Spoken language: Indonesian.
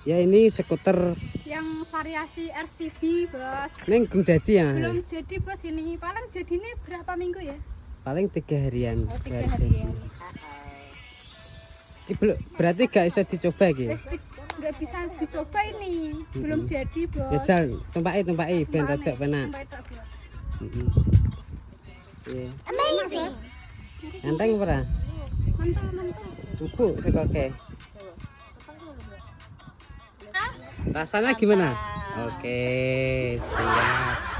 Ya ini skuter yang variasi RCB bos. neng gung dadi ya. Belum jadi bos, ini paling jadi ini berapa minggu ya? Paling 3 harian. Oh, 3 baru jadi. harian. Berarti gak bisa dicoba gitu. Nggak bisa dicoba ini, belum jadi bos. Ya jal, tumpaki ben rodok penak. Sampai tak, bos. Iya. Amazing. Enteng ora? Mantap. Empuk sekoke. Rasanya gimana? Oke, siap.